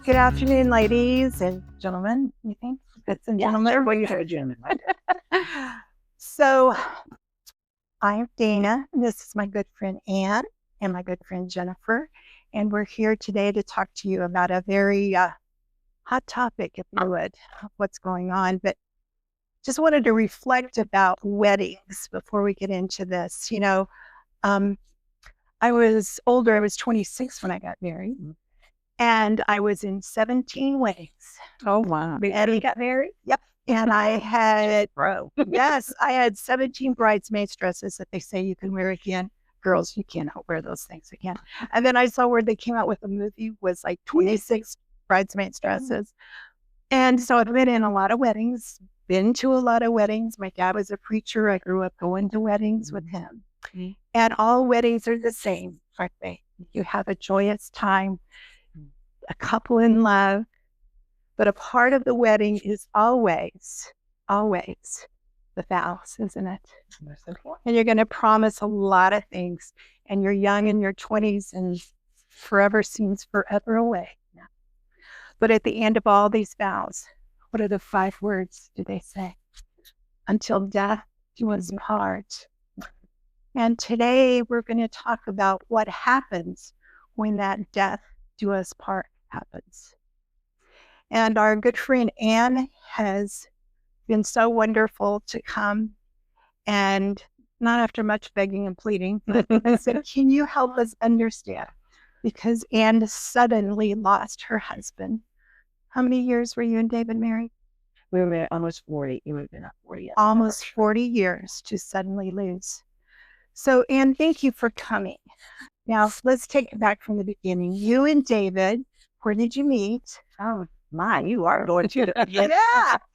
Good afternoon, ladies and gentlemen. You think? It's and gentlemen. Everybody had a gentleman, right? So, I'm Dana. And this is my good friend Ann and my good friend Jennifer. And we're here today to talk to you about a very hot topic, if you would, of what's going on. But just wanted to reflect about weddings before we get into this. I was older. I was 26 when I got married. And I was in 17 weddings. Oh, wow. And we got married? Yep. And I had, yes, I had 17 bridesmaids dresses that they say you can wear again. Girls, you cannot wear those things again. And then I saw where they came out with a movie was like 26 bridesmaids dresses. And so I've been in a lot of weddings, been to a lot of weddings. My dad was a preacher. I grew up going to weddings with him. And all weddings are the same, aren't they? You have a joyous time, a couple in love, but a part of the wedding is always the vows, isn't it? And you're going to promise a lot of things, and you're young in your 20s, and forever seems forever away. But at the end of all these vows, what are the 5 words do they say? Until death do us part. And today we're going to talk about what happens when that death do us part happens. And our good friend Ann has been so wonderful to come, and not after much begging and pleading, but said, can you help us understand? Because Ann suddenly lost her husband. How many years were you and David married? We were married almost 40. You would have been 40. Almost 40 years to suddenly lose. So, Ann, thank you for coming. Now, let's take it back from the beginning. You and David, where did you meet? Oh, my, you are going to the beginning.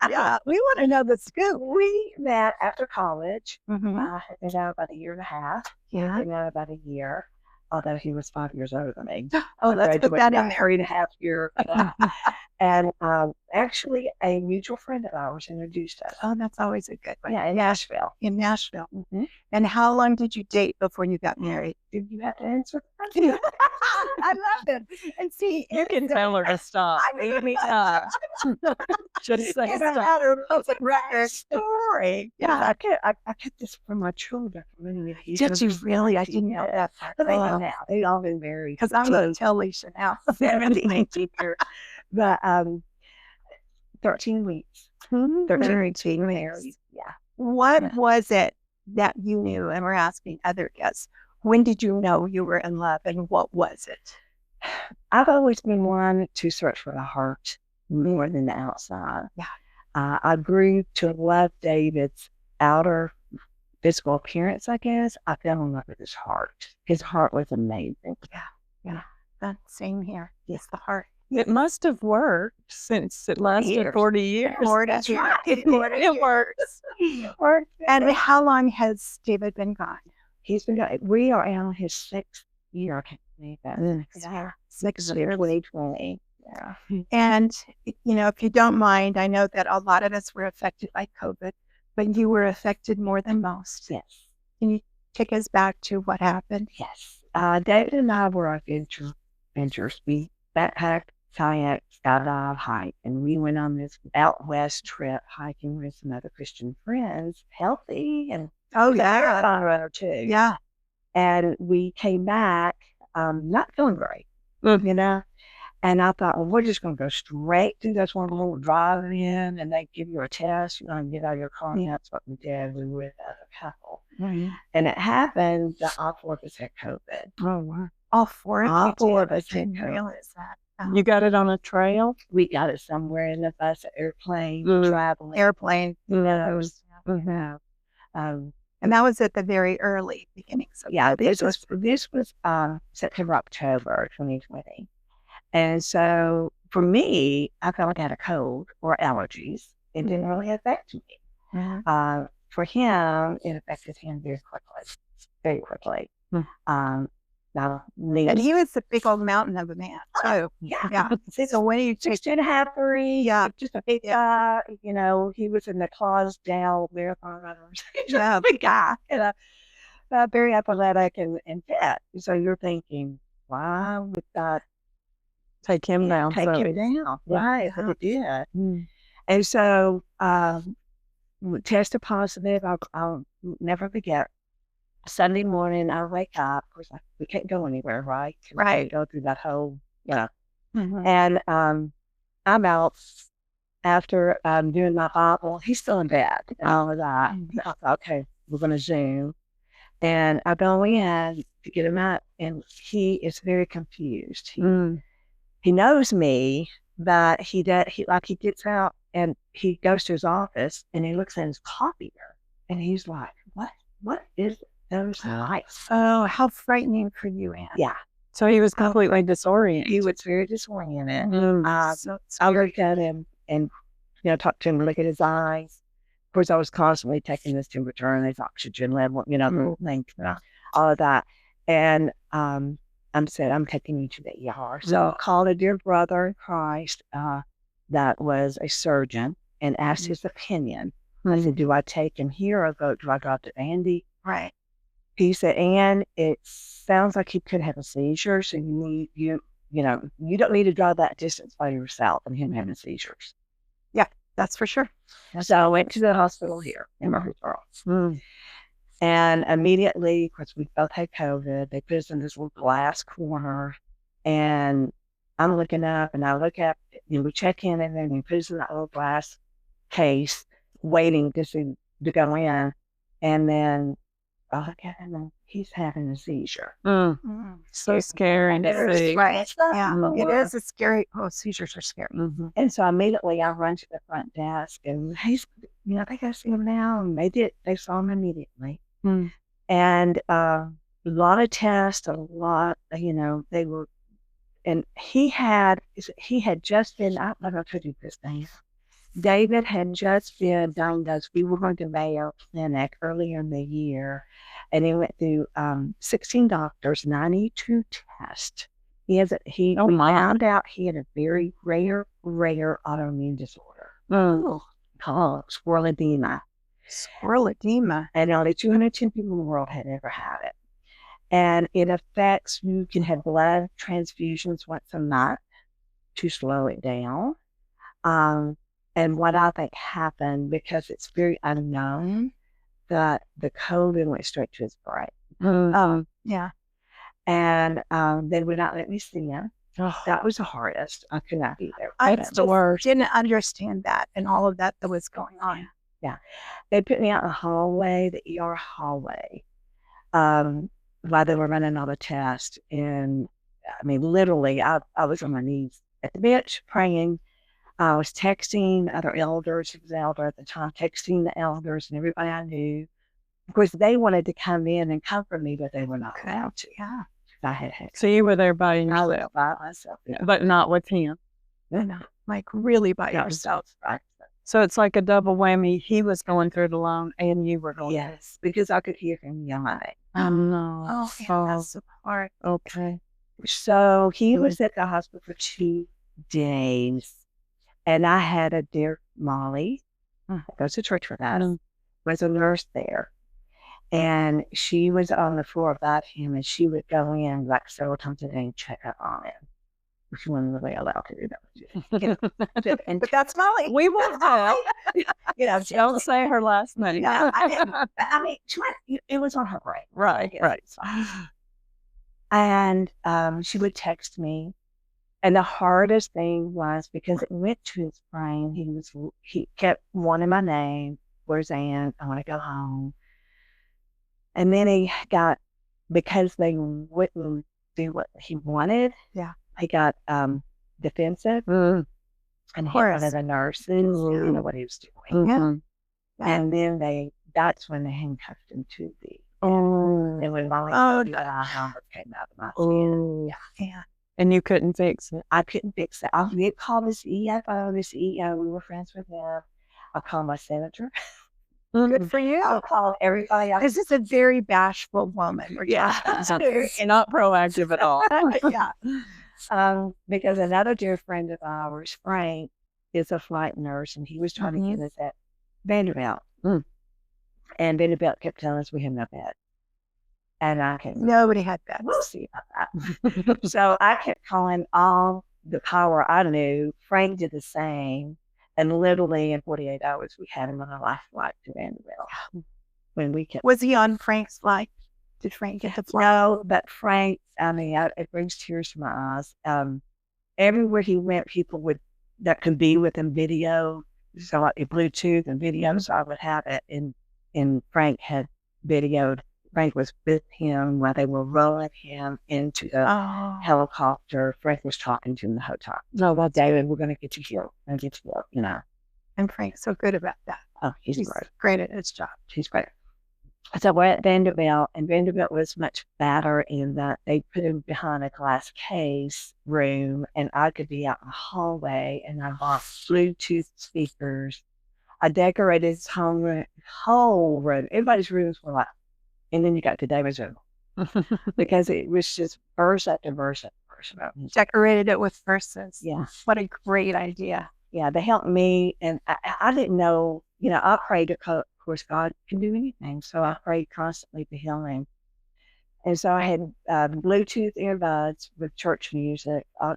Yeah. We want to know the scoop. We met after college. Mm-hmm. I had been out about a year and a half. Yeah. He had been out about a year, although he was 5 years older than me. Oh, let's put that in there. 3.5 years. And actually, a mutual friend of ours introduced us. Oh, that's always a good one. Yeah, in Nashville. In Nashville. Mm-hmm. And how long did you date before you got married? Did you have to answer? I love it. And see, You can tell her to stop. Just say stop. It's a great story. Yeah. I kept this from my children. Did you really? I didn't know that part. But they know now. They've all been married. Because I'm going to tell Lisa now. 17, 18 years. But 13 weeks. 13 married. Yeah. What was it that you knew? And we're asking other guests. When did you know you were in love, and what was it? I've always been one to search for the heart more than the outside. Yeah. I grew to love David's outer physical appearance, I guess. I fell in love with his heart. His heart was amazing. Yeah. That same here. Yes, the heart. It must have worked since it lasted 40 years. That's right. It works. And how long has David been gone? He's been gone. We are on his 6th year. I can't believe that. Yeah. 6th year, 2020. Yeah. And, if you don't mind, I know that a lot of us were affected by COVID, but you were affected more than most. Yes. Can you take us back to what happened? Yes. David and I were adventurers. We backpacked, kayak, skydive, hike, and we went on this out west trip hiking with some other Christian friends, healthy and marathon runner too. Yeah. And we came back not feeling great, And I thought, well, we're just going to go straight to this one little drive-in, and they give you a test. You're going to get out of your car, and that's what we did. We were with a couple. Mm-hmm. And it happened that all 4 of us had COVID. Oh, wow. All 4 of All you 4 did. of us I had didn't COVID. realize that. You got it on a trail? We got it somewhere in the bus, airplane, traveling. Airplane. And that was at the very early beginnings. Yeah, this was September, October 2020. And so for me, I felt like I had a cold or allergies. It didn't really affect me. Mm-hmm. For him, it affected him very quickly. And he was a big old mountain of a man, too. Yeah. So when you 6.5, 3, yeah, just a big guy, he was in the Clydesdale marathon runners. Yeah. A big guy, very athletic and fit. So you're thinking, wow, with that take him down. take so. him down. Yeah. Right. It did. Mm. And so tested positive. I'll never forget. Sunday morning, I wake up. Of course, we can't go anywhere, right? We can't go through that whole, And I'm out after doing my Bible. He's still in bed and all of that. I thought, okay, we're going to Zoom. And I go in to get him out, and he is very confused. He knows me, but he gets out and he goes to his office and he looks at his copier and he's like, what is those lights? Oh, how frightening for you, Anne. Yeah. So he was completely disoriented. He was very disoriented. So I looked at him and, talked to him, look at his eyes. Of course, I was constantly taking his temperature and his oxygen level, the whole thing, all of that. And said, I'm taking you to the ER. So I called a dear brother in Christ that was a surgeon and asked his opinion. I said, do I take him here or do I go to Andy? Right. He said, Anne, it sounds like he could have a seizure, so you don't need to drive that distance by yourself and him having seizures. Yeah, that's for sure. So I went to the hospital here in Murfreesboro. And immediately, of course, we both had COVID. They put us in this little glass corner. And I'm looking up and I look up, we check in and then we put us in that little glass case, waiting to go in. And then I look at him and he's having a seizure. So scary to see. Right. Yeah, it is. It's scary. Oh, seizures are scary. And so immediately I run to the front desk and he's, I think I see him now. And they saw him immediately. And a lot of tests, they were, and he had just been, I don't know if I told you this thing. David had just been diagnosed. We were going to Mayo Clinic earlier in the year, and he went through 16 doctors, 92 tests. We found out he had a very rare autoimmune disorder called squirrel edema. And only 210 people in the world had ever had it. And it affects, you can have blood transfusions once a month to slow it down. And what I think happened, because it's very unknown, that the COVID went straight to his brain. Yeah. And they would not let me see him. That was the hardest. I could not be there. That's the worst. Didn't understand that and all of that was going on. Yeah. They put me out in the hallway, the ER hallway, while they were running all the tests. And I mean, literally, I was on my knees at the bench praying. I was texting other elders. He was an elder at the time, texting the elders and everybody I knew. Of course, they wanted to come in and comfort me, but they were not allowed to. Yeah. I had So you were there by yourself? I was by myself. Yeah. But not with him? No, like really by yourself. Right. So it's like a double whammy. He was going through it alone and you were going through it. Yes, because I could hear him yelling. No. Oh, yeah, that's so hard. Okay. So he was at the hospital for 2 days. And I had a dear Molly, that goes to church with us, was a nurse there. And she was on the floor about him, and she would go in like several times a day and check up on him. She wasn't really allowed to do that. But that's Molly. We won't tell. Don't say her last name. No, I mean, it was on her brain. Right. And she would text me. And the hardest thing was because it went to his brain. He kept wanting my name. Where's Ann? I want to go home. And then he got, because they wouldn't do what he wanted. Yeah. He got defensive. And he wanted a nurse. And didn't know what he was doing. Yeah. And then that's when they handcuffed him to the. And when Molly came out of my skin. Yeah. And you couldn't fix it? I couldn't fix it. I did call this CEO. We were friends with him. I called my senator. Good for you. I'll call everybody. This is a very bashful woman. Yeah. Not proactive at all. Yeah. Because another dear friend of ours, Frank, is a flight nurse, and he was trying to get us at Vanderbilt. And Vanderbilt kept telling us we had no bed. And I kept, nobody had that. we'll see about that. So I kept calling all the power I knew, Frank did the same. And literally in 48 hours, we had him on a life flight to Vanderbilt. When we kept. Was he on Frank's flight? Did Frank get the flight? No, but Frank, it brings tears to my eyes. Everywhere he went, people that could be with him video, so like Bluetooth and video, so I would have it. And Frank had videoed. Frank was with him while they were rolling him into the helicopter. Frank was talking to him in the hotel. No, well, David, we're going to get you healed. And get you healed, And Frank's so good about that. Oh, he's great. Great at his job. He's great. So we're at Vanderbilt, and Vanderbilt was much better in that they put him behind a glass case room, and I could be out in the hallway, and I bought Bluetooth speakers. I decorated his whole room. Everybody's rooms were like, and then you got to David's room because it was just verse after verse after verse. Decorated it with verses. Yeah. What a great idea. Yeah, they helped me, and I didn't know, I prayed, of course, God can do anything, so I prayed constantly to heal him. And so I had Bluetooth earbuds with church music, I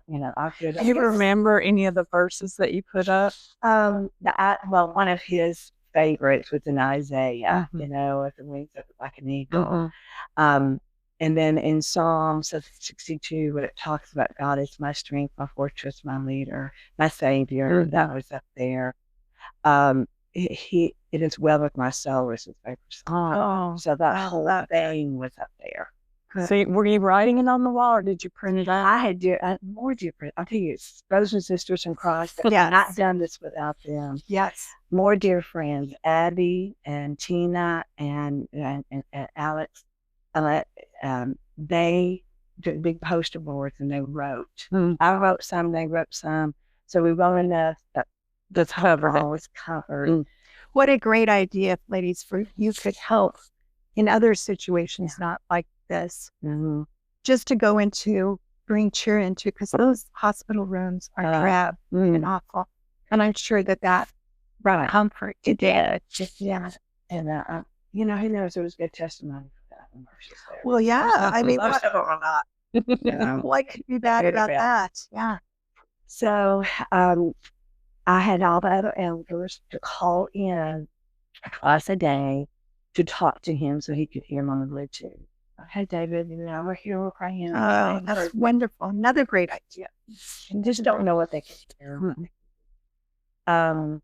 could. Do you remember any of the verses that you put up? One of his favorites was in Isaiah, with the wings up like an eagle. And then in Psalm 62, when it talks about God is my strength, my fortress, my leader, my savior, that was up there. It is well with my soul was his favorite song. So that whole thing was up there. So were you writing it on the wall, or did you print it out? I had more different. I'll tell you, brothers and sisters in Christ. I've not done this without them. Yes. More dear friends, Abby and Tina and Alex. They did big poster boards and they wrote. I wrote some, they wrote some. So we wrote enough that the cover was covered. What a great idea, ladies, for you could help in other situations, not like this. Just to go into, bring cheer into, because those hospital rooms are drab and awful. And I'm sure that brought comfort to Dad. Yeah. And, who knows, it was good testimony for that. Well, yeah. I mean, most of them are not. What could be bad about that? Yeah. So I had all the other elders to call in twice a day to talk to him so he could hear him on the Bluetooth. Hey, David, we're here, we're praying. Oh, that's wonderful. Another great idea. And just don't know what they can hear. And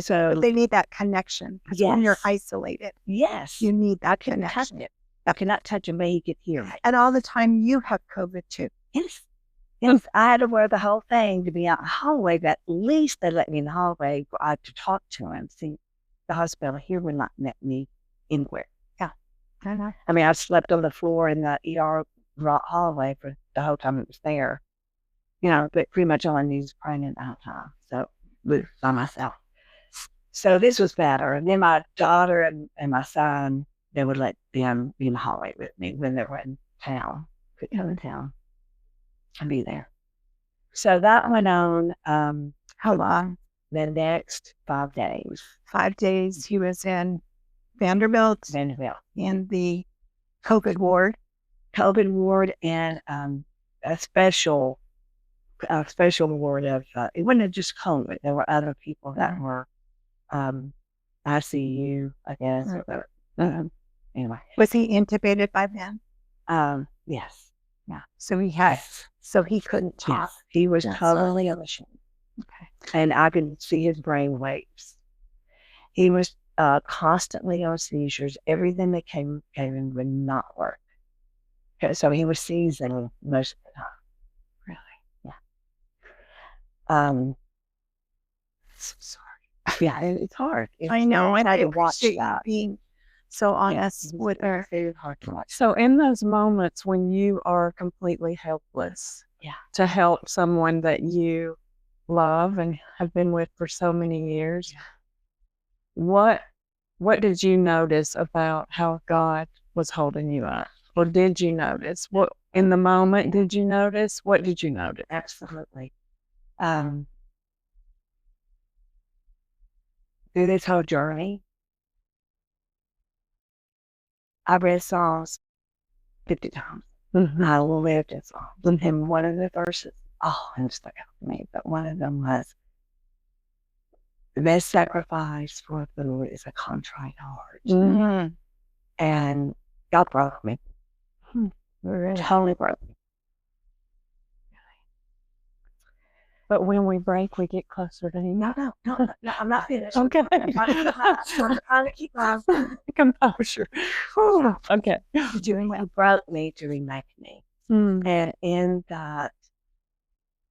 so but they need that connection. Because when you're isolated, you need that connection. I cannot touch him, but he could hear me. And all the time you have COVID too. Yes. I had to wear the whole thing to be out in the hallway, but at least they let me in the hallway to talk to him. See, the hospital here would not let me anywhere. Yeah. I mean, I slept on the floor in the ER hallway for the whole time it was there. But pretty much all I needed was praying in that time. So, by myself. So this was better. And then my daughter and my son, they would let them be in the hallway with me when they were in town. Could come in town and be there. So that went on, how long? The next 5 days. 5 days he was in Vanderbilt. In the COVID ward. And a special ward of, it wasn't just COVID. There were other people that were ICU, I guess. Anyway. Was he intubated by then? Yes. Yeah. So he couldn't talk. Yes. He was totally on the machine. Okay. And I could see his brain waves. He was constantly on seizures. Everything that came in would not work. So he was seizing most of the time. Really? Yeah. So sorry. Yeah, it's hard. I know. I had to watch that. Being so honest with her. Very hard to watch. So in those moments when you are completely helpless, to help someone that you love and have been with for so many years, what did you notice about how God was holding you up? Or did you notice? What in the moment did you notice? What did you notice? Absolutely. Through this whole journey, I read Psalms 50 times. I lived in Psalms. And one of the verses all and stuck out to me. But one of them was, the best sacrifice for the Lord is a contrite heart. Mm-hmm. And God broke me. Totally broke me. But when we break, we get closer to Him. No, I'm not finished. Okay. I'm trying to keep my Composure. Okay. doing what broke me to remake me. And in that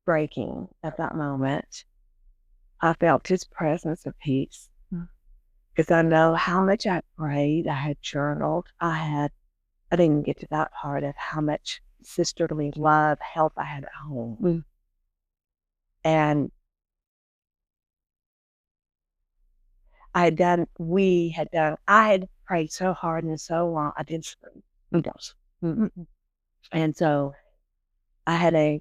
breaking of that moment, I felt His presence of peace. Because I know how much I prayed, I had journaled, I didn't get to that part of how much sisterly love, help I had at home. And I had prayed so hard and so long, I didn't sleep. And so I had a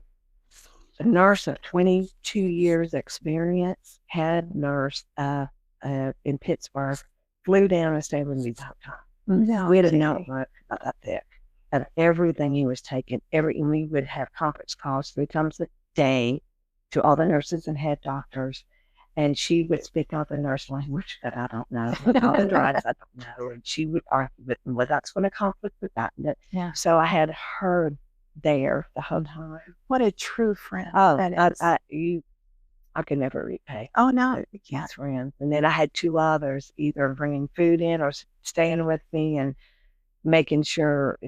nurse of 22 years experience, head nurse in Pittsburgh, flew down and stayed with me that time. We had a notebook about that thick of everything he was taking. We would have conference calls 3 times a day to all the nurses and head doctors. And she would speak out the nurse language that I don't know, all the drugs I don't know. And she would argue with me, well, that's going to conflict with that. Yeah. So I had her there the whole time. What a true friend. Oh, that is. I could never repay. Oh, no, you can't. Friends. And then I had 2 others, either bringing food in or staying with me and making sure,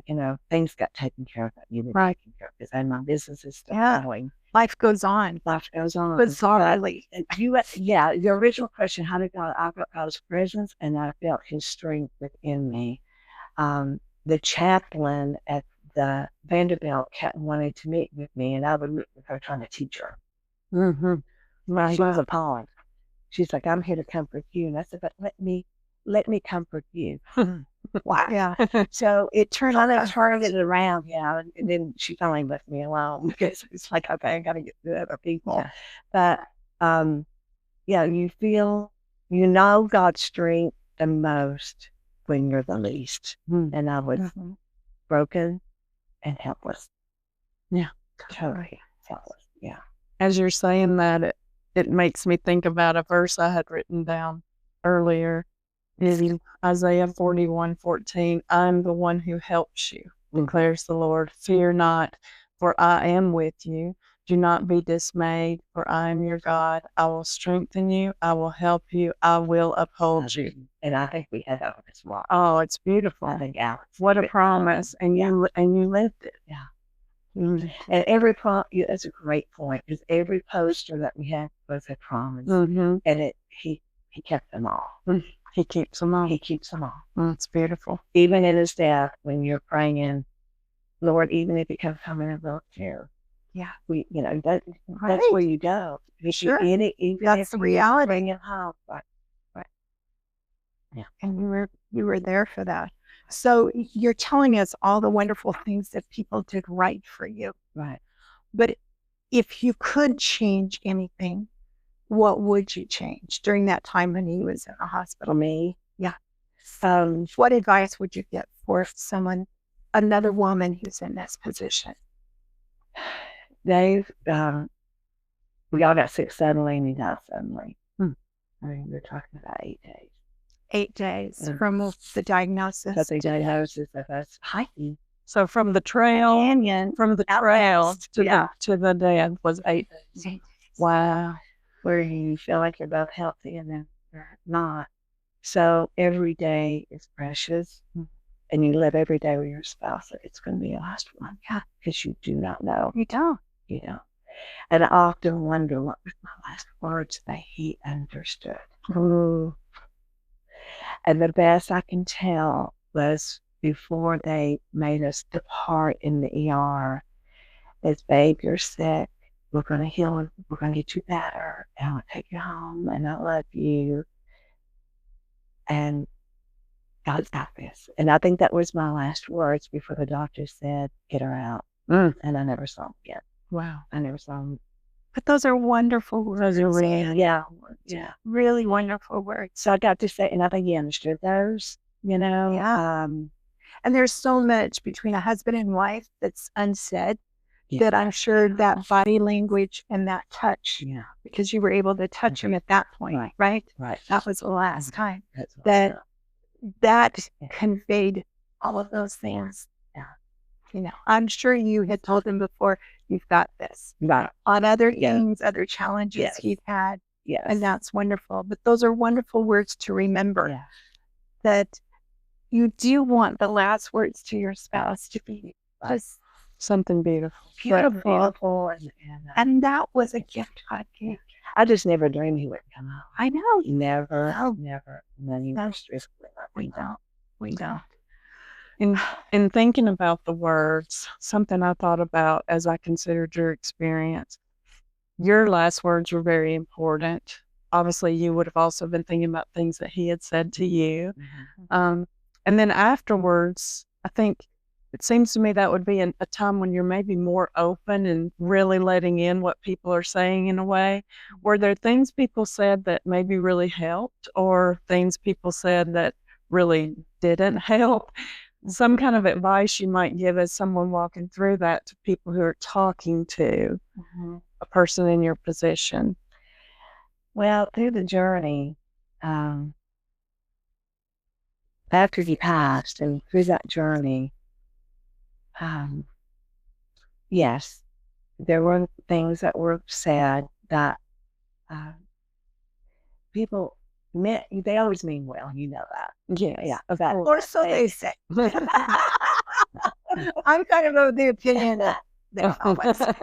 things got taken care of that needed taken care of, because I had my businesses still going. Life goes on. Life goes on. Bizarrely. The original question, how did God? I felt God's presence, and I felt His strength within me. The chaplain at the Vanderbilt kept wanting to meet with me, and I would meet with her trying to teach her. Right. She was appalled. She's like, I'm here to comfort you. And I said, but let me comfort you. Wow. Yeah. So it turned it around, and then she finally left me alone, because it's like, okay, I got to get to other people. Yeah. But, you know God's strength the most when you're the least. And I was broken and helpless. Yeah. Totally helpless. Yeah. As you're saying that, it makes me think about a verse I had written down earlier. In Isaiah 41:14, I'm the one who helps you, declares the Lord. Fear not, for I am with you. Do not be dismayed, for I am your God. I will strengthen you. I will help you. I will uphold you. And I think we had that as well. Oh, it's beautiful. I think Alex. What a promise. And you lived it. Yeah. And every that's a great point, because every poster that we had was a promise. And he kept them all. He keeps them all. He keeps them all. It's beautiful. Even in His death, when you're praying, Lord, even if it comes from in a wheelchair. Yeah. That's where you go. Sure. That's the reality. Bring it home. Right. Yeah. And you were there for that. So you're telling us all the wonderful things that people did right for you. Right. But if you could change anything, what would you change during that time when he was in the hospital? Me? Yeah. What advice would you get for another woman who's in this position? Dave, we all got sick suddenly, and he died suddenly. I mean, we're talking about 8 days. 8 days from the diagnosis. That's the diagnosis of us hiking. So from the trail, canyon, to the death was 8 days. Wow. Where you feel like you're both healthy and then you're not. So every day is precious, and you live every day with your spouse that it's going to be the last one. Yeah. Because you do not know. You don't. And I often wonder, what was my last words that he understood? Ooh. And the best I can tell was before they made us depart in the ER, is, babe, you're sick. We're going to heal. We're going to get you better. And I'll take you home. And I love you. And God's got this. And I think that was my last words before the doctor said, get her out. And I never saw him again. Wow. I never saw him. But those are wonderful words. Those are really, really wonderful words. So I got to say, and I think he understood those, Yeah. And there's so much between a husband and wife that's unsaid. that I'm sure that body language and that touch, Yeah. because you were able to touch him at that point, right? Right. That was the last time That's what that that Yeah. conveyed all of those things. Yeah. You know, I'm sure you had told him before, you've got this. Right. On other Yeah. things, other challenges Yes. he's had, Yes. and that's wonderful. But those are wonderful words to remember, Yeah. that you do want the last words to your spouse to be just Something beautiful. beautiful. And that was a gift God gave. I just never dreamed he would come out. I know. Never, No. never. And then he No. was just We don't. We don't. In thinking about the words, something I thought about as I considered your experience, your last words were very important. Obviously, you would have also been thinking about things that he had said to you. And then afterwards, I think it seems to me that would be a time when you're maybe more open and really letting in what people are saying in a way. Were there things people said that maybe really helped, or things people said that really didn't help? Some kind of advice you might give as someone walking through that to people who are talking to a person in your position. Well, through the journey, after he passed and through that journey, yes, there were things that were said that people meant, they always mean well, you know that. Yeah. Or so they say. I'm kind of the opinion that they always say.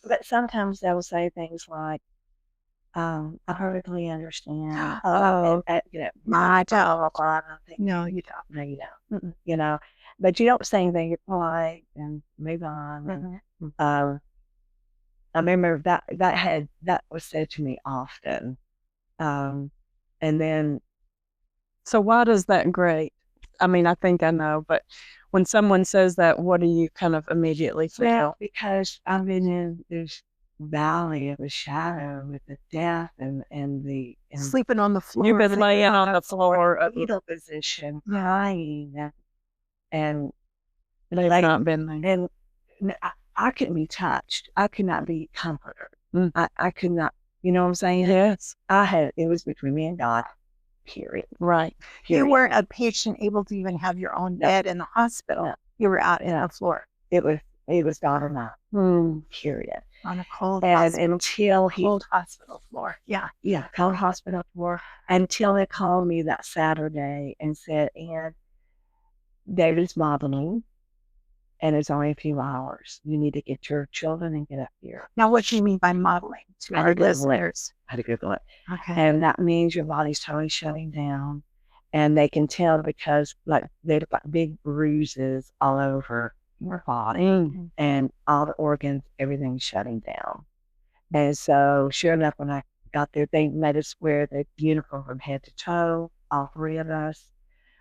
But sometimes they'll say things like, I perfectly understand. You know, I don't. I don't think, No, you don't. no, you don't. You know, but you don't say anything. You're polite and move on. I remember that was said to me often. And then, So why does that grate? I mean, I think I know, but when someone says that, what do you kind of immediately feel? well, because I've been in this valley of a shadow with the death and the Sleeping on the floor. You've been laying on the floor of fetal position, crying, and they've like, not been there. and I couldn't be touched. I could not be comforted. Mm. I could not. You know what I'm saying? Yes. It was between me and God. Period. Right. You weren't a patient able to even have your own bed in the hospital. No. You were out in the floor. It was God or not. Period. On a cold And hospital. until he Cold hospital floor. Yeah. Yeah, cold hospital floor, until they called me that Saturday and said, "And David's modeling, and it's only a few hours. You need to get your children and get up here." Now, what do you mean by modeling to our listeners? I had to Google it. Okay. And that means your body's totally shutting down. And they can tell because like they've got big bruises all over your body and all the organs, everything's shutting down. And so sure enough, when I got there, they made us wear the uniform from head to toe, all three of us.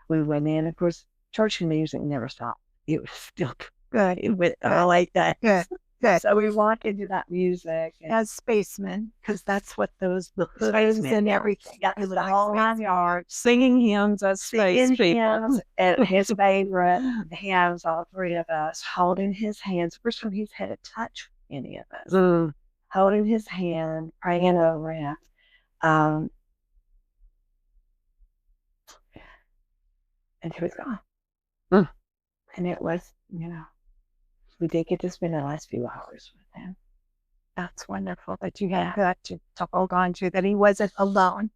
We went in. Of course, church music never stopped. It was still Good. it went all like that. Good. Good. So we walked into that music. And As spacemen, because that's what the hoods Spacemen, and yeah. everything. got It the was whole 9 yards. Singing hymns as space Singing people. hymns, and his favorite hymns, all three of us, holding his hands. First one, he's had to touch any of us. Holding his hand, praying over him. And he was gone. And it was, we did get to spend the last few hours with him. That's wonderful that you had that to hold on to, that he wasn't alone.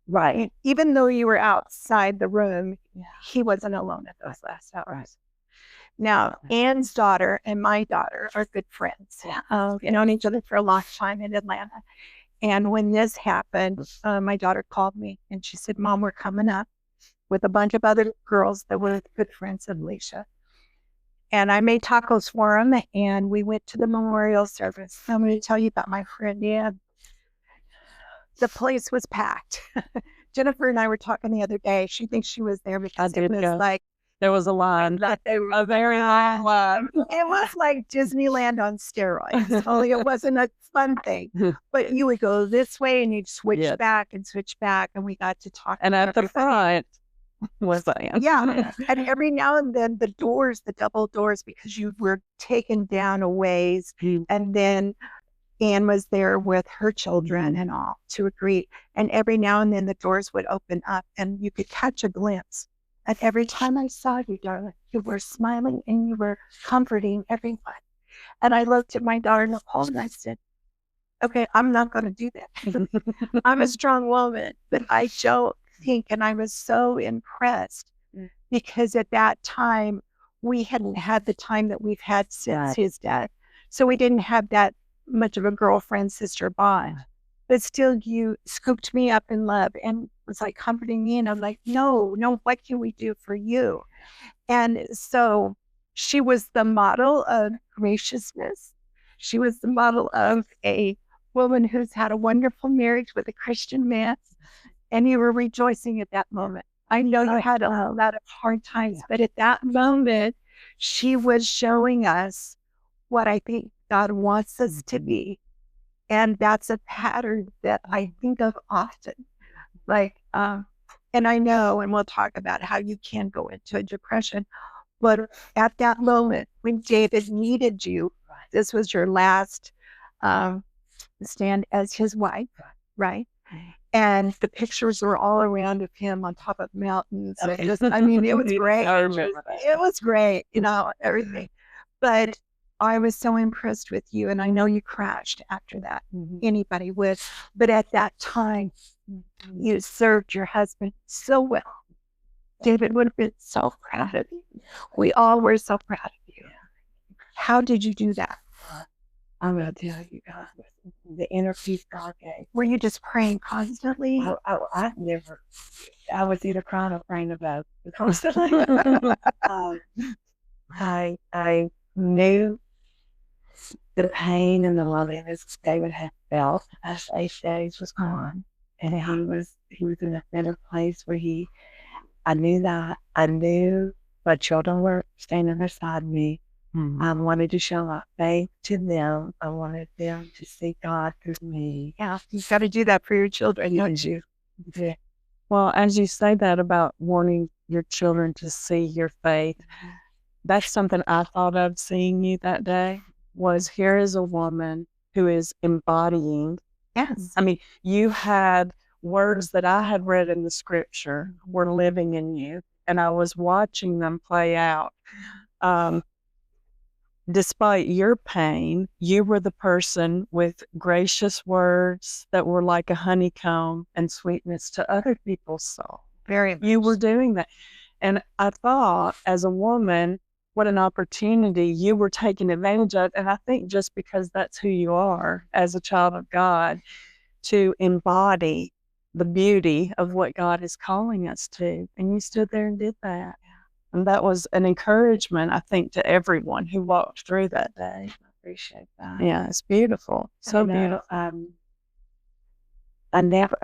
Right. Even though you were outside the room, he wasn't alone at those last hours. Right. Now, Ann's daughter and my daughter are good friends. We've known each other for a long time in Atlanta. And when this happened, my daughter called me and she said, "Mom, we're coming up with a bunch of other girls that were good friends of Alicia. And I made tacos for them, and we went to the memorial service. I'm going to tell you about my friend Ann. The place was packed. Jennifer and I were talking the other day. She thinks she was there because it was like there was a line, a very long line. It was like Disneyland on steroids. Only it wasn't a fun thing. But you would go this way, and you'd switch back and switch back, and we got to talk. And at the front, Was Anne. Yeah. And every now and then the doors, the double doors, because you were taken down a ways. And then Anne was there with her children and all to greet. And every now and then the doors would open up and you could catch a glimpse. And every time I saw you, darling, you were smiling and you were comforting everyone. And I looked at my daughter Nicole and I said, okay, I'm not going to do that. I'm a strong woman, but I don't think, and I was so impressed because at that time we hadn't had the time that we've had since his death. So we didn't have that much of a girlfriend sister bond. But still, you scooped me up in love and was like comforting me. And I'm like, no, what can we do for you? And so she was the model of graciousness. She was the model of a woman who's had a wonderful marriage with a Christian man. And you were rejoicing at that moment. I know you had a lot of hard times, but at that moment, she was showing us what I think God wants us to be. And that's a pattern that I think of often. And I know, and we'll talk about how you can go into a depression, but at that moment when David needed you, this was your last stand as his wife, right? And the pictures were all around of him on top of mountains. It was great. It was great, everything. But I was so impressed with you, and I know you crashed after that. Anybody would. But at that time, you served your husband so well. David would have been so proud of you. We all were so proud of you. How did you do that? I'm going to tell you guys, the inner peace God gave. Were you just praying constantly? I was either crying or praying about it constantly. I knew the pain and the loneliness David had felt as 8 days was gone. And he was in a better place where I knew that. I knew my children were standing beside me. I wanted to show my faith to them. I wanted them to see God through me. Yeah, you've got to do that for your children, don't you? Yeah. Well, as you say that about wanting your children to see your faith, that's something I thought of seeing you that day, was here is a woman who is embodying. Yes. I mean, you had words that I had read in the scripture were living in you, and I was watching them play out. Despite your pain, you were the person with gracious words that were like a honeycomb and sweetness to other people's soul. Very much. You were doing that. And I thought, as a woman, what an opportunity you were taking advantage of. And I think just because that's who you are as a child of God, to embody the beauty of what God is calling us to. And you stood there and did that. And that was an encouragement, I think, to everyone who walked through that day. I appreciate that. Yeah, it's beautiful. So beautiful. I never,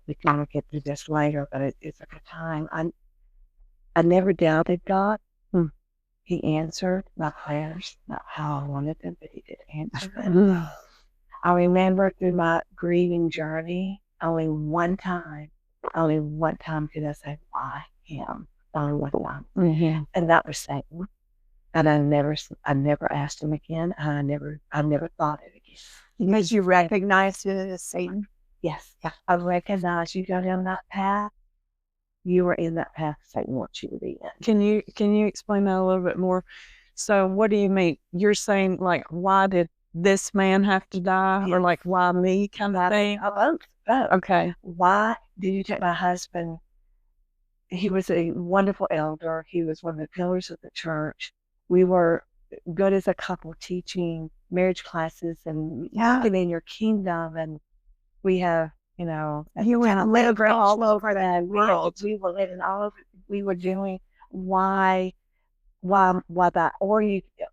we can get through this later, but it's a good time. I never doubted God. He answered my prayers, not how I wanted them, but he did answer them. I remember through my grieving journey, only one time could I say, why him? Only one time. And that was Satan. And I never asked him again. I never thought it again. Because you recognized it as Satan? Yes. Yeah. I recognized you go down that path. You were in that path Satan wants you to be in. Can you explain that a little bit more? So what do you mean? You're saying, like, why did this man have to die? Or like, why me kind of thing? Both. Okay. Why did you take my husband? He was a wonderful elder. He was one of the pillars of the church. We were good as a couple teaching marriage classes and living in your kingdom. And we have, you went and lived all over the world. We were living all over. We were doing why that,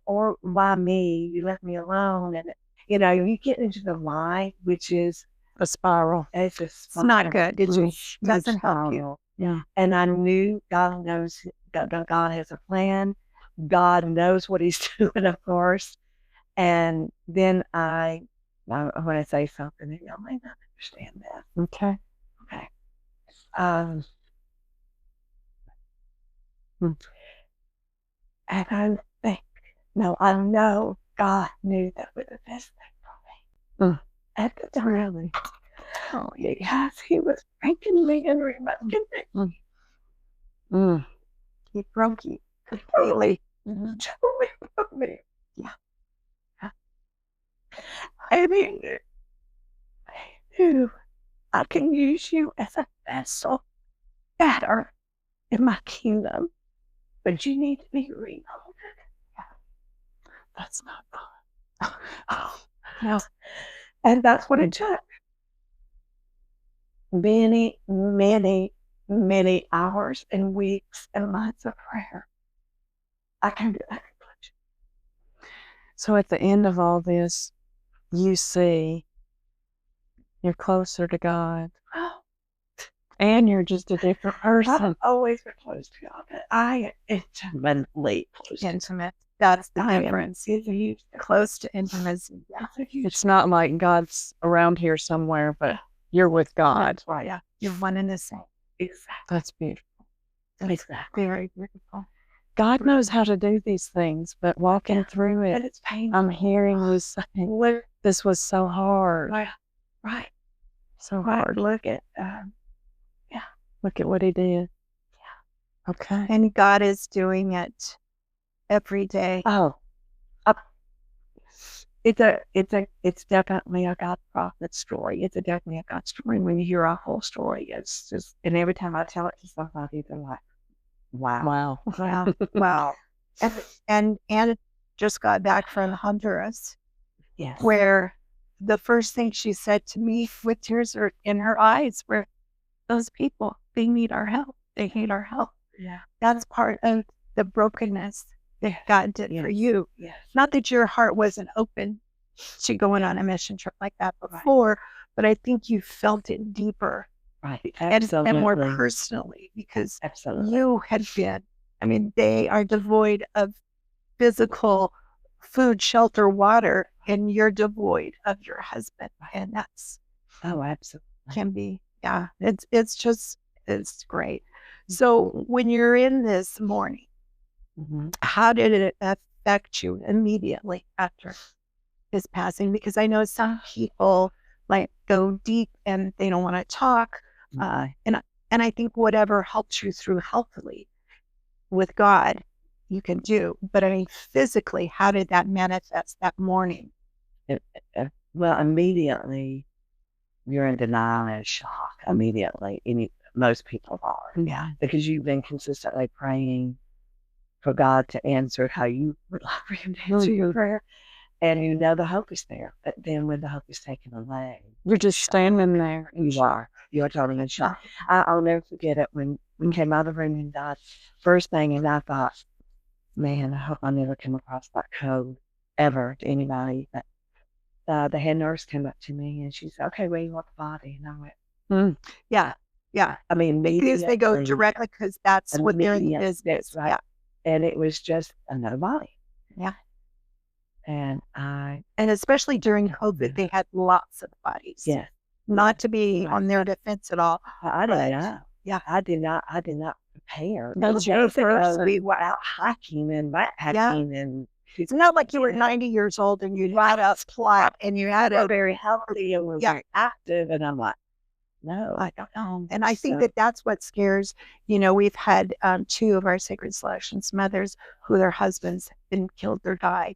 or why me? You left me alone, and you get into the why, which is a spiral. It's not good. It doesn't help you. Yeah. And I knew God knows that God has a plan. God knows what he's doing, of course. And then I want to say something, and y'all may not understand that. Okay. Mm. And I think, no, I know God knew that was the best thing for me at the time. Oh, Because He was breaking me and remaking me. Mm. he broke you. Completely. Mhm. Totally broke me. Yeah. I mean, you, I can use you as a vessel better in my kingdom, but you need to be remolded. That's not fun. No. And that's what it took. Many, many, many hours and weeks and months of prayer. I can do that. So at the end of all this, you see you're closer to God Oh, and you're just a different I've person. always been close to God, but I intimately close to God. Intimate. That's the I am difference. huge. Close to intimacy. Yeah. It's a huge. It's not like God's around here somewhere, but you're with God. That's right. Yeah. You're one and the same. Exactly. That's beautiful. Exactly. Very beautiful. God knows how to do these things, but walking through And it, it's painful. I'm hearing you saying, this was so hard. Right. So Right. hard. Look at, Look at what he did. Yeah. Okay. And God is doing it every day. oh, uh, it's definitely a God prophet story. It's definitely a God story. When you hear our whole story, it's just, and every time I tell it to somebody, they're like, wow. Wow. Wow. Wow. And just got back from Honduras, Yes. where the first thing she said to me with tears in her eyes were, those people, they need our help. They need our help. Yeah. That's part of the brokenness that God did for you. Yes. Not that your heart wasn't open to going on a mission trip like that before, but I think you felt it deeper Right. and Absolutely. more personally, because Absolutely. you had been, I mean, they are devoid of physical food, shelter, water, and you're devoid of your husband. And that's Oh, absolutely. can be, yeah, it's great. So when you're in this morning, Mm-hmm. how did it affect you immediately after his passing? Because I know some people like go deep and they don't want to talk. And I think whatever helps you through healthily with God, you can do. But I mean, physically, how did that manifest that morning? Well, immediately you're in denial and shock. Immediately, most people are. Yeah. Because you've been consistently praying for God to answer how you would like for Him to answer your prayer, and you know the hope is there. But then when the hope is taken away, You're just standing there. you're totally in shock. I'll never forget it when we came out of the room and died. First thing, and I thought, man, I hope I never come across that code ever to anybody. But the head nurse came up to me and she said, "Okay, where you want the body?" And I went, Yeah. Yeah. I mean, Because they go directly, because that's what their business. That's right. Yeah. And it was just another body. Yeah. And especially during COVID, they had lots of bodies. yes, Not to be on their defense at all. I didn't know. Yeah. I did not prepare. That's your person. We were out hiking and backpacking, and It's not like you were 90 years old and you had a plot and you had we're a, very healthy and we're very active. And I'm like, no, I don't know. And I think that's what scares, we've had 2 of our Sacred Selections mothers who their husbands have been killed or died.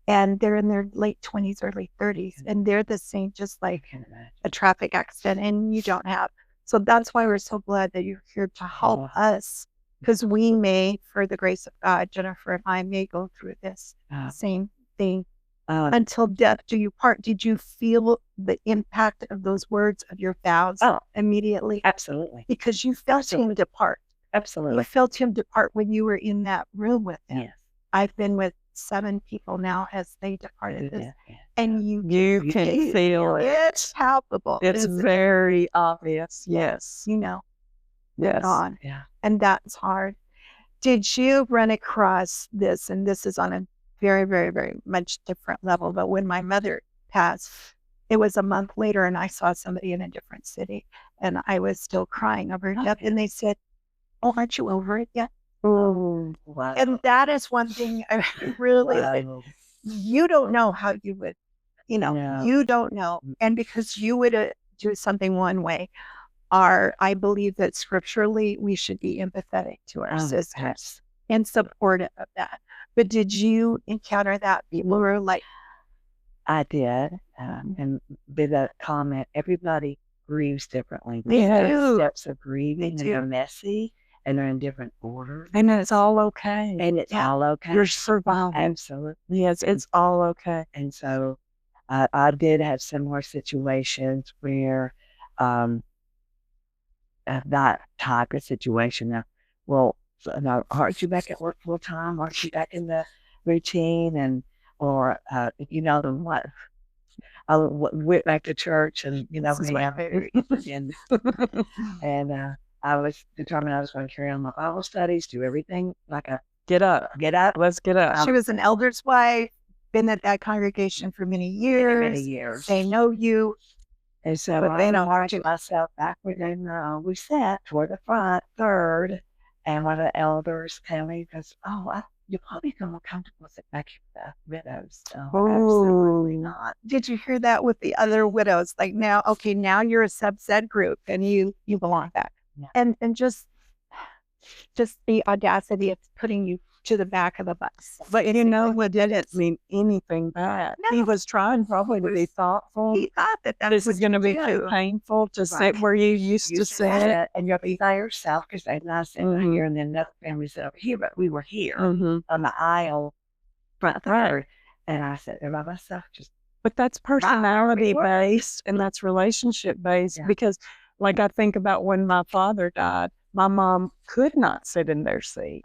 And they're in their late 20s, early 30s. And they're the same, just like a traffic accident, and you don't have. So that's why we're so glad that you're here to help us, because we may, for the grace of God, Jennifer and I may go through this same thing. Until death do you part. Did you feel the impact of those words of your vows immediately? Absolutely. Because you felt him depart. Absolutely. You felt him depart when you were in that room with him. Yes. I've been with 7 people now as they departed this. And you can feel it. It's palpable. It's very obvious. Yes. Yes. On. Yeah. And that's hard. Did you run across this? And this is on a very, very, very much different level. But when my mother passed, it was a month later and I saw somebody in a different city and I was still crying over her death. And they said, "Oh, aren't you over it yet?" Wow. And that is one thing I really, Wow. you don't know how you would, Yeah. you don't know. And because you would do something one way, I believe that scripturally we should be empathetic to our sisters and supportive of that. But did you encounter that? People were like, I did. And with that comment, everybody grieves differently. They There's do. steps of grieving, They and they're do. messy, and they're in different orders. And it's all okay. And it's all okay. You're surviving. Absolutely. Yes, it's all okay. And so I did have similar situations where that type of situation. Well, no, aren't you back at work full time? Aren't you back in the routine? And or the what? I went back to church, and This is my favorite. and and I was determined I was going to carry on my Bible studies, do everything like a Get up. let's get up. She was an elder's wife, been at that congregation for many years. Many years. They know you. And so But they don't marched myself backward, and we sat toward the front, third, and one of the elders came in and goes, you're probably going to comfortable sit back here with the widows. Absolutely not. Did you hear that with the other widows? Like now you're a subset group and you belong back. Yeah. And just the audacity of putting you to the back of the bus. But you know what didn't mean anything bad. No. He was trying probably to be thoughtful. He thought that This is going to be too painful to sit where you used to sit. And you'll be by yourself because they not sitting here, and then another family sit over here, but we were here on the aisle front third. And I sat there by myself, just. But that's personality based and that's relationship based because, like, I think about when my father died, my mom could not sit in their seat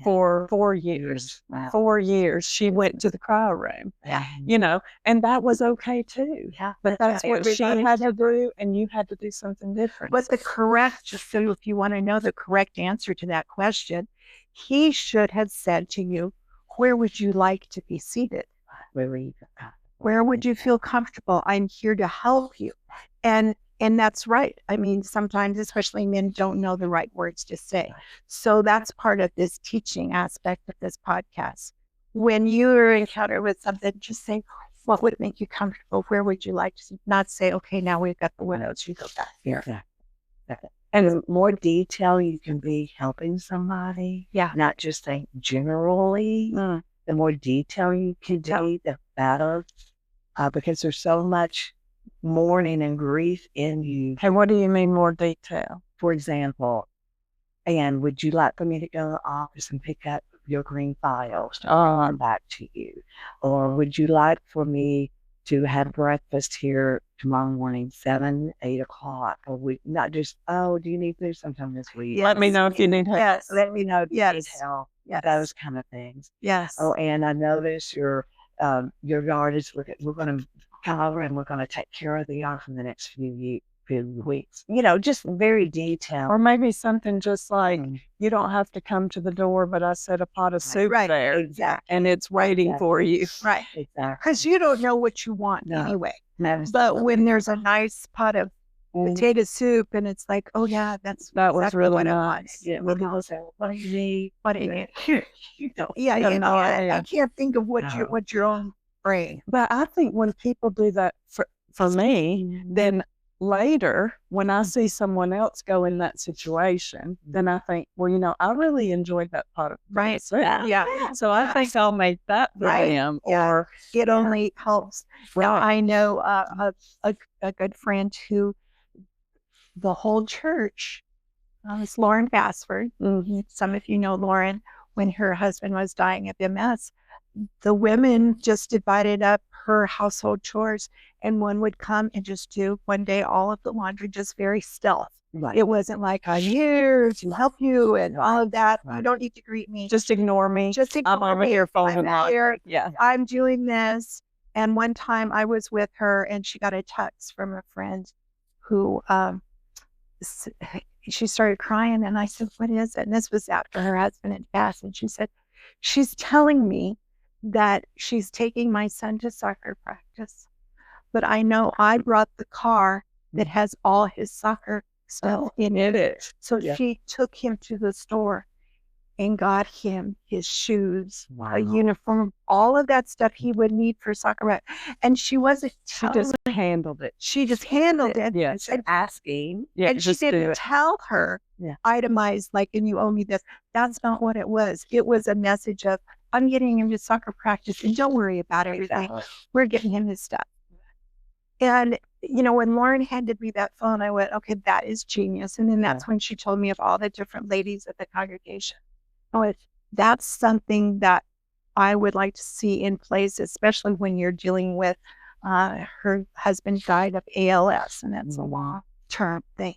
for 4 years. Wow. 4 years. She went to the cryo room, and that was okay too. Yeah, But that's what she had to do, and you had to do something different. But just so if you want to know the correct answer to that question, he should have said to you, where would you like to be seated? Where would you feel comfortable? I'm here to help you. And that's right. I mean, sometimes, especially men, don't know the right words to say. So that's part of this teaching aspect of this podcast. When you're encountered with something, just say, what would make you comfortable? Where would you like to not say, okay, now we've got the widows, you go back here. Yeah. And the more detail you can be helping somebody, not just think generally, the more detail you can do, the better. Because there's so much mourning and grief in you. And what do you mean more detail? For example, and would you like for me to go to the office and pick up your green files to come back to you? Or would you like for me to have breakfast here tomorrow morning, 7, 8 o'clock? Or we not just, do you need food sometime this week? Let me know if you need help. Yes. Let me know if you need help. Yes. Those kind of things. Yes. Oh, and I notice your yard is we're going to cover and we're going to take care of the yard for the next few weeks. Just very detailed. Or maybe something just like, you don't have to come to the door, but I set a pot of soup there. Exactly. And it's waiting for you. Right. Exactly. Because you don't know what you want anyway. But when there's a nice pot of potato soup and it's like, that was exactly really what nice. Yeah, we'll go say, what do you need? What do you need? You don't. I can't think of what your own brain. But I think when people do that for me, then later, when I see someone else go in that situation, then I think, well, I really enjoyed that pot of soup. Yeah. So I think I'll make that for them. Or it only helps. Well, I know a good friend who the whole church, it's Lauren Bassford. Some of you know Lauren. When her husband was dying of MS, the women just divided up her household chores, and one would come and just do one day all of the laundry, just very stealth. Right. It wasn't like, I'm here to help you and all of that. You don't need to greet me. just ignore me. Just ignore I'm over me. here following I'm here. Yeah. I'm doing this. And one time I was with her and she got a text from a friend who she started crying, and I said, what is it? And this was after her husband had passed. And she said, she's telling me that she's taking my son to soccer practice, but I know I brought the car that has all his soccer stuff in it. So she took him to the store and got him his shoes, Wow. a uniform, all of that stuff he would need for soccer. And she wasn't She just handled it. she just handled it. Yes. And asking. Yeah, And she just do didn't it. tell her Yeah. itemized, like, and you owe me this. That's not what it was. It was a message of, I'm getting him to soccer practice and don't worry about everything. Exactly. We're getting him his stuff. And, you know, when Lauren handed me that phone, I went, okay, that is genius. And then that's when she told me of all the different ladies at the congregation. I went, that's something that I would like to see in place, especially when you're dealing with her husband died of ALS, and that's a long-term thing.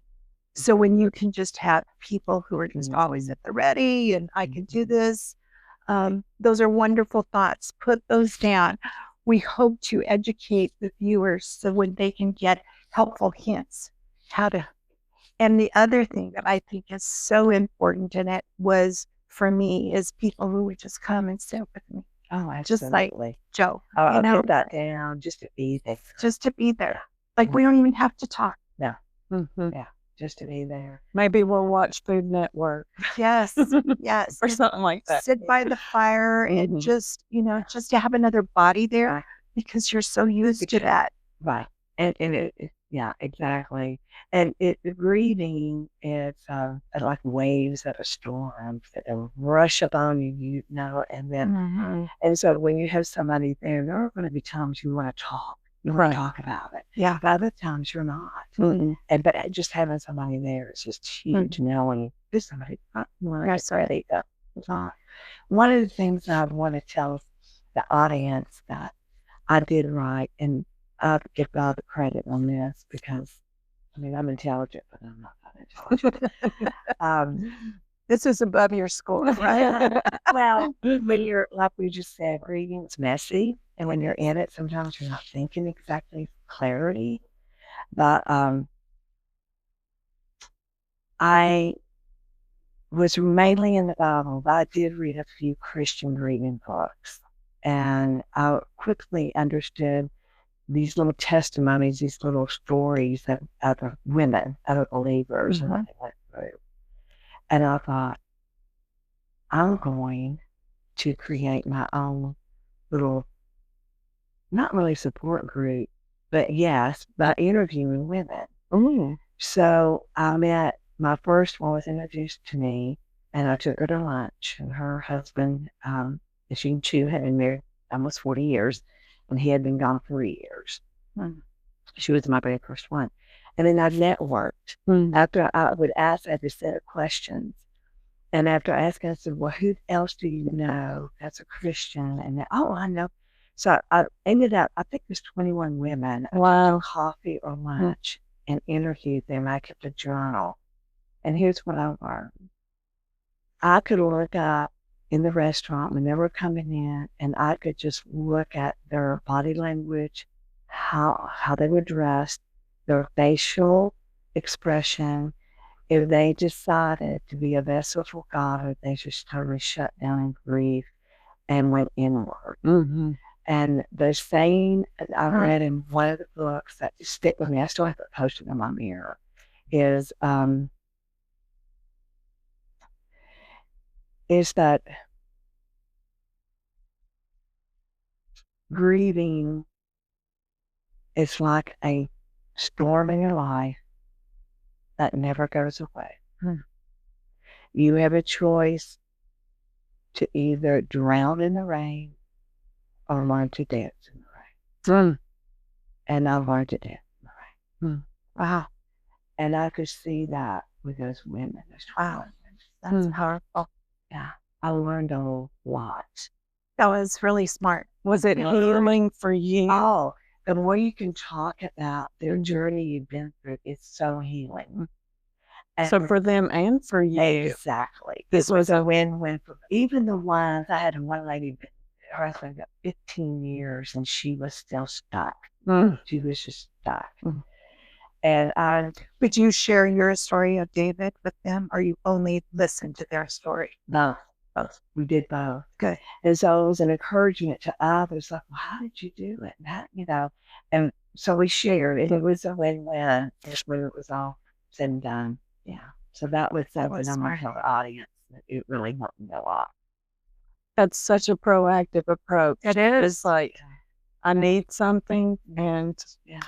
So when you can just have people who are just always at the ready and I can do this, those are wonderful thoughts. Put those down. We hope to educate the viewers so when they can get helpful hints how to. And the other thing that I think is so important in it was for me is people who would just come and sit with me. Oh, Just like absolutely. Joe, I'll you know, put that down just to be there. just to be there. Like we don't even have to talk. Mhm. Yeah, just to be there. Maybe we'll watch Food Network Yes, yes. or something like that. Sit by the fire and Mhm. just, you know, just to have another body there Right. because you're so used to that. Right. And yeah, exactly. And the grieving is like waves of a storm that rush upon you, you know, and then, and so when you have somebody there are going to be times you want to talk. You want Right. to talk about it. Yeah. But other times you're not. Mhm. And but just having somebody there is just huge, knowing this somebody. Sorry, one of the things I want to tell the audience that I did right, and I'll give God the credit on this because I mean I'm intelligent, but I'm not that intelligent. This is above your school, right? Well, when you're like we just said, reading's messy, and when you're in it, sometimes you're not thinking exactly clarity. But I was mainly in the Bible, but I did read a few Christian reading books, and I quickly understood these little testimonies, these little stories of other women, other believers, and what they went through. And I thought, I'm going to create my own little, not really support group, but yes, by interviewing women. Ooh. So I met, my first one was introduced to me, and I took her to lunch, and her husband, she and two had been married almost 40 years, and he had been gone 3 years. She was my very first one. And then I networked. After I would ask at a set of questions. And after asking, I said, well, who else do you know that's a Christian? And then, oh, I know. So I ended up, I think there's 21 women. Wow. Coffee or lunch and interviewed them. I kept a journal. And here's what I learned. I could look up in the restaurant when they were coming in, and I could just look at their body language, how they were dressed, their facial expression, if they decided to be a vessel for God, or they just totally shut down in grief and went inward. And the saying I read in one of the books that stick with me, I still have it posted on my mirror, is that grieving is like a storm in your life that never goes away. You have a choice to either drown in the rain or learn to dance in the rain. And I learned to dance in the rain. Wow. And I could see that with those women. Wow. That's powerful. Yeah. I learned a lot. That was really smart. Was it healing for you? Oh, the more you can talk about their journey you've been through, it's so healing. And So for them and for you. exactly. This was a win-win for even the ones. I had one lady, her husband got 15 years and she was still stuck. She was just stuck. And Would you share your story of David with them, or you only listened to their story? both. We did both. Good. And so it was an encouragement to others, like, well, how did you do it? That, you know, and so we shared, and it was a win-win just when it was all said and done. Yeah. So that was something I'm going to tell the audience it really helped me a lot. That's such a proactive approach. It is. It's like, I need something and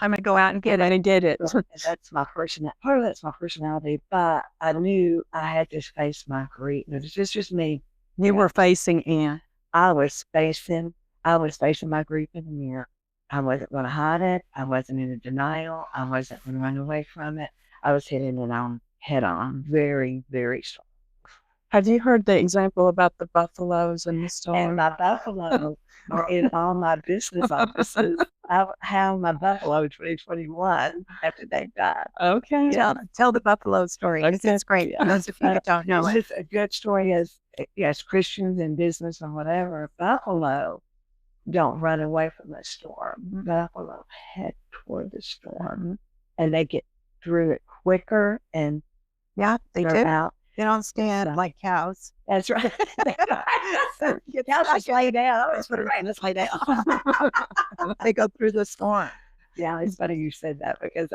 I'm going to go out and get it. and I did it. And that's my personality. Part of that's my personality, but I knew I had to face my grief. It's just me. You were facing in. I was facing my grief in the mirror. I wasn't going to hide it. I wasn't in denial. I wasn't going to run away from it. I was hitting it on head on, very, very strong. Have you heard the example about the buffaloes and the And storm? my buffalo are in all my business offices. I have my buffalo 2021 after they died. Okay. Tell the buffalo story. 'Cause Okay. It's great. Those of you that don't know it. It's a good story as yes, Christians in business and whatever. Buffalo don't run away from the storm. Buffalo head toward the storm, and they get through it quicker and Yeah, they they're do. out. They don't stand So- like cows. That's right. Now just lay down. That's what it is. Let's lay down. They go through the storm. Yeah, it's funny you said that because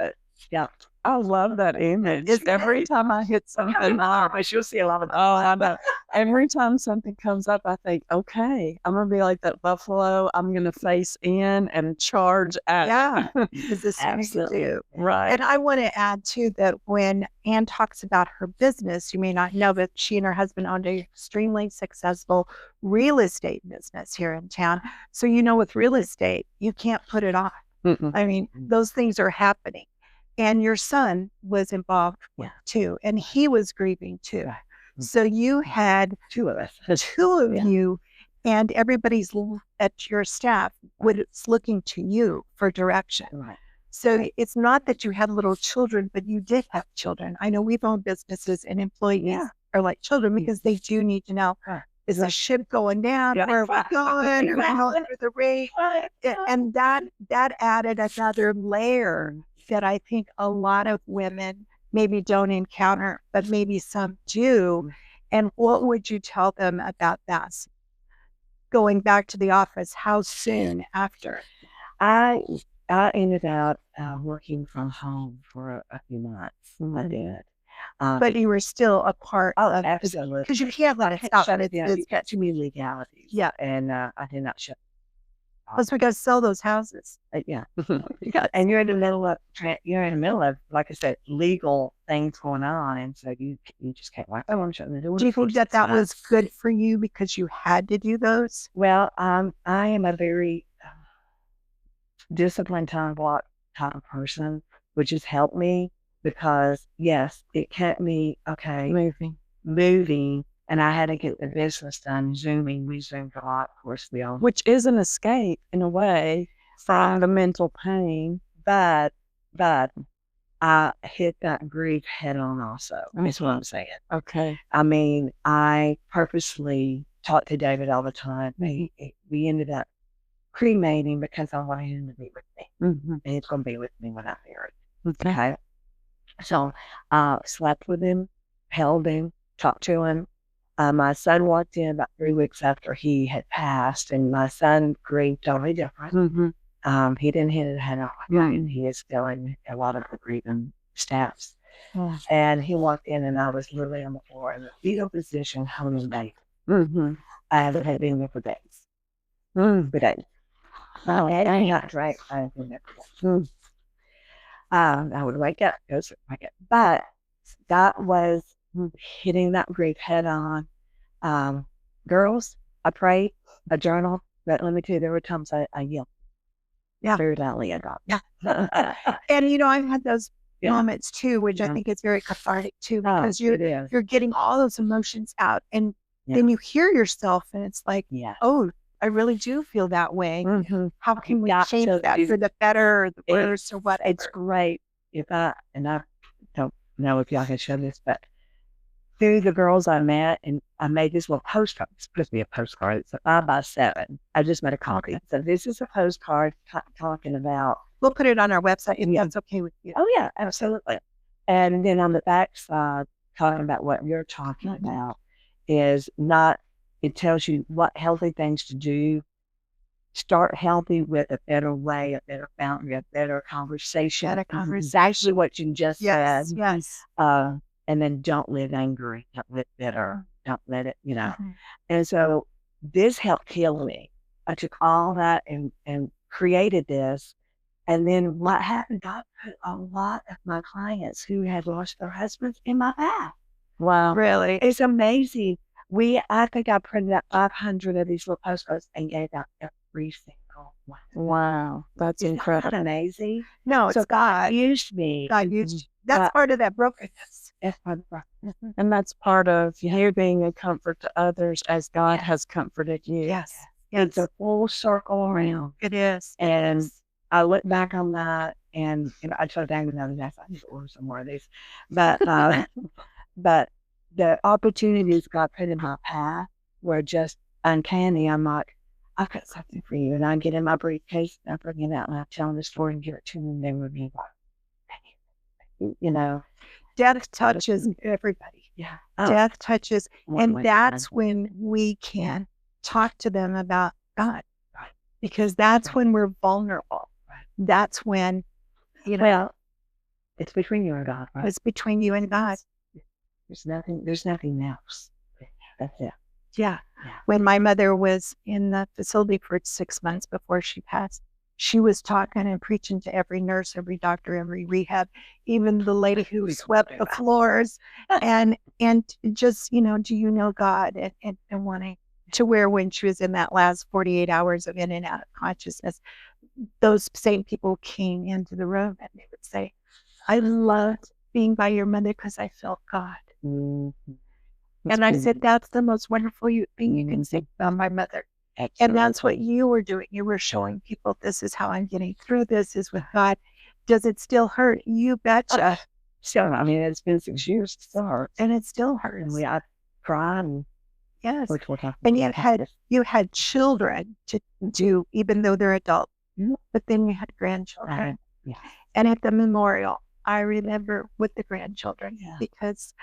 yeah. I love that image. Every time I hit something, But you'll see a lot of oh, I know. Every time something comes up, I think, okay, I'm going to be like that buffalo. I'm going to face in and charge at. Yeah, because this is what you Absolutely. do. Right. And I want to add too that when Anne talks about her business, you may not know, but she and her husband owned an extremely successful real estate business here in town. So with real estate, you can't put it off. Mm-mm. I mean, those things are happening. And your son was involved too, and he was grieving too. Right. So you had two of us. two of Yeah. you, and everybody's at your staff was looking to you for direction. Right. So it's not that you had little children, but you did have children. I know we've owned businesses and employees are like children because they do need to know, is the ship going down? Yeah. Where are we going? Are we going through the rain? And that added another layer that I think a lot of women maybe don't encounter, but maybe some do. And what would you tell them about that? Going back to the office, how soon after? I ended up working from home for a few months. I did. But you were still a part of absolutely. because you can't let it stop. Shut it It's, down. it's, You got too many legalities. Yeah. And I did not shut. plus we got to sell those houses. Yeah. And you're in the middle of like I said, legal things going on, and so you just can't like, oh, I'm shutting the door. Do you think that was good for you because you had to do those? Well, I am a very disciplined time block type of person, which has helped me because yes, it kept me moving, and I had to get the business done. We zoomed a lot, of course, we all. Which is an escape in a way from the mental pain. But I hit that grief head on also. That's what I'm saying. Okay. I mean, I purposely talked to David all the time. We ended up cremating because I wanted him to be with me. Mm-hmm. And he's going to be with me when I'm married. Okay. Okay. So I slept with him, held him, talked to him. My son walked in about 3 weeks after he had passed, and my son grieved totally different. Mm-hmm. He didn't hit it head on. Right. He is feeling a lot of the grieving staffs. Oh. And he walked in, and I was literally on the floor in the fetal position, holding baby. Mm-hmm. I haven't had been there for days. Mm. For days. I got drank. I haven't been there for days. I would wake up, but that was hitting that grief head on. Girls, I prayed, I journaled, but let me tell you, there were times I yelled. Yeah. Very loudly, I got. Yeah. And I've had those Yeah. moments too, which I Yeah. think is very cathartic too, Oh, because it is. you're getting all those emotions out, and Yeah. then you hear yourself, and it's like, Yeah. oh, I really do feel that way. Mm-hmm. How can we Yeah, change so that you- for the better or the it- worse or whatever? It's great I don't know if y'all can show this, but through the girls I met, and I made this little postcard. It's supposed to be a postcard. It's a 5x7. I just made a copy. So this is a postcard talking about. We'll put it on our website if Yeah. that's okay with you. Oh yeah, absolutely. And then on the back side, talking about what you're talking about is not. It tells you what healthy things to do. Start healthy with a better way, a better boundary, a better conversation. Better conversation. Exactly what you just Yes, said. yes. And then don't live angry, don't live bitter. don't let it, And so this helped heal me. I took all that and created this. And then what happened, God put a lot of my clients who had lost their husbands in my path. Wow. Really? It's amazing. I think I printed out 500 of these little postcards and gave out every single one. Wow. That's incredible. Isn't that amazing? No, it's So God. used me. God used you. That's part of that brokenness. That's part of the brokenness. And that's part of you being a comfort to others as God has comforted you. Yes. It's a full circle around. It is. And I look back on that and I told Dang another day, I need to order some more of these. But but the opportunities God put in my path were just uncanny. I'm like, I've got something for you. And I get in my briefcase and I bring it out and I tell them the story and give it to them. And they would be like, Death touches everybody. Yeah. Death touches. And that's when we can talk to them about God. Right. Because that's when we're vulnerable. Right. That's when, well, it's between you and God, right? It's between you and God. There's nothing else. That's it. Yeah. When my mother was in the facility for 6 months before she passed, she was talking and preaching to every nurse, every doctor, every rehab, even the lady who swept the floors and just, do you know God and wanting to where when she was in that last 48 hours of in and out of consciousness, those same people came into the room and they would say, I loved being by your mother because I felt God. Mm-hmm. And I said, that's the most wonderful thing you can say about my mother. Excellent. And that's what you were doing. You were showing people, this is how I'm getting through this, is with God. Does it still hurt? You betcha. So, I mean, it's been 6 years. It still hurts. And it still hurts. And I cried. And yes. And you had children to do, even though they're adults. Mm-hmm. But then you had grandchildren. Yeah. And at the memorial, I remember with the grandchildren because